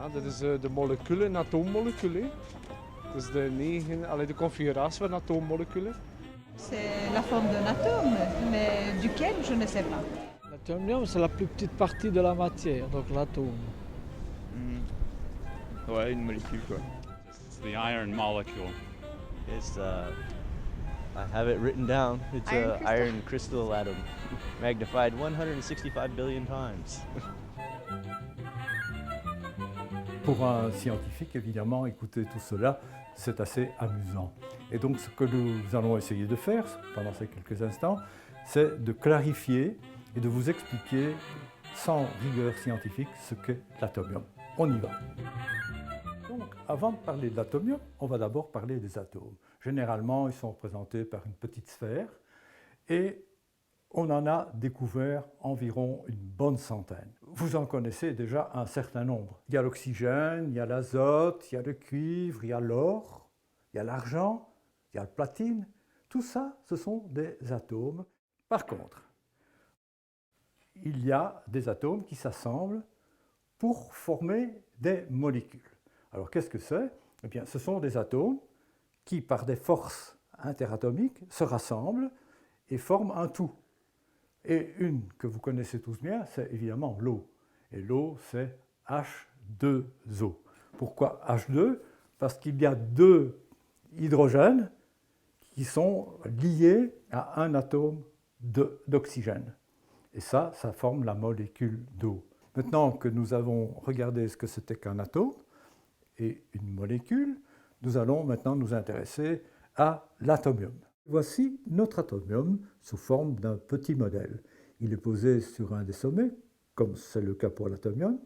Ja, dat is de moleculen, een atoommolecuul. Dus de configuratie van atoommoleculen. C'est la forme d'un atome, mais duquel, je ne sais pas. L'atomium, c'est la plus petite partie de la matière, donc l'atome. Ouais, une molécule quoi. It's the iron molecule. It's I have it written down. It's Iron an crystal. iron crystal atom, magnified 165 billion times. Pour un scientifique, évidemment, écouter tout cela, c'est assez amusant. Et donc, ce que nous allons essayer de faire pendant ces quelques instants, c'est de clarifier et de vous expliquer sans rigueur scientifique ce qu'est l'atomium. On y va. Donc, avant de parler de l'atomium, on va d'abord parler des atomes. Généralement, ils sont représentés par une petite sphère et on en a découvert environ une bonne centaine. Vous en connaissez déjà un certain nombre. Il y a l'oxygène, il y a l'azote, il y a le cuivre, il y a l'or, il y a l'argent, il y a le platine. Tout ça, ce sont des atomes. Par contre, il y a des atomes qui s'assemblent pour former des molécules. Alors qu'est-ce que c'est? Eh bien, ce sont des atomes qui, par des forces interatomiques, se rassemblent et forment un tout. Et une que vous connaissez tous bien, c'est évidemment l'eau. Et l'eau, c'est H2O. Pourquoi H2? Parce qu'il y a deux hydrogènes qui sont liés à un atome d'oxygène. Et ça forme la molécule d'eau. Maintenant que nous avons regardé ce que c'était qu'un atome et une molécule, nous allons maintenant nous intéresser à l'atomium. Voici notre atomium sous forme d'un petit modèle. Il est posé sur un des sommets, comme c'est le cas pour l'atomium,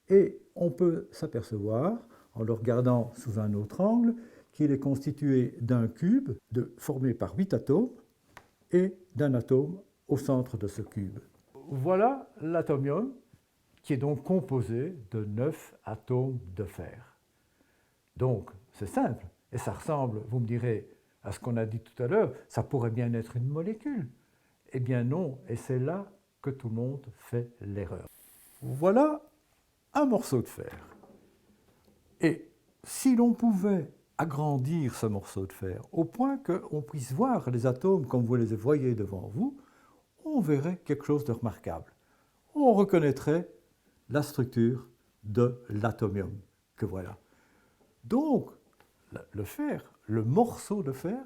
et on peut s'apercevoir, en le regardant sous un autre angle, qu'il est constitué d'un cube formé par 8 atomes et d'un atome au centre de ce cube. Voilà l'atomium, qui est donc composé de 9 atomes de fer. Donc, c'est simple, et ça ressemble, vous me direz, à ce qu'on a dit tout à l'heure, ça pourrait bien être une molécule. Eh bien non, et c'est là que tout le monde fait l'erreur. Voilà un morceau de fer. Et si l'on pouvait agrandir ce morceau de fer au point qu'on puisse voir les atomes comme vous les voyez devant vous, on verrait quelque chose de remarquable. On reconnaîtrait la structure de l'atomium que voilà. Donc, le fer, le morceau de fer,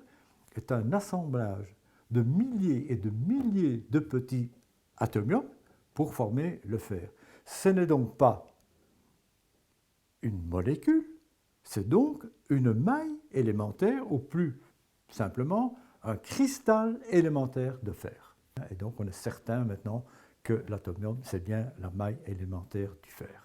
est un assemblage de milliers et de milliers de petits atomiums pour former le fer. Ce n'est donc pas une molécule, c'est donc une maille élémentaire, ou plus simplement, un cristal élémentaire de fer. Et donc on est certain maintenant que l'atomium, c'est bien la maille élémentaire du fer.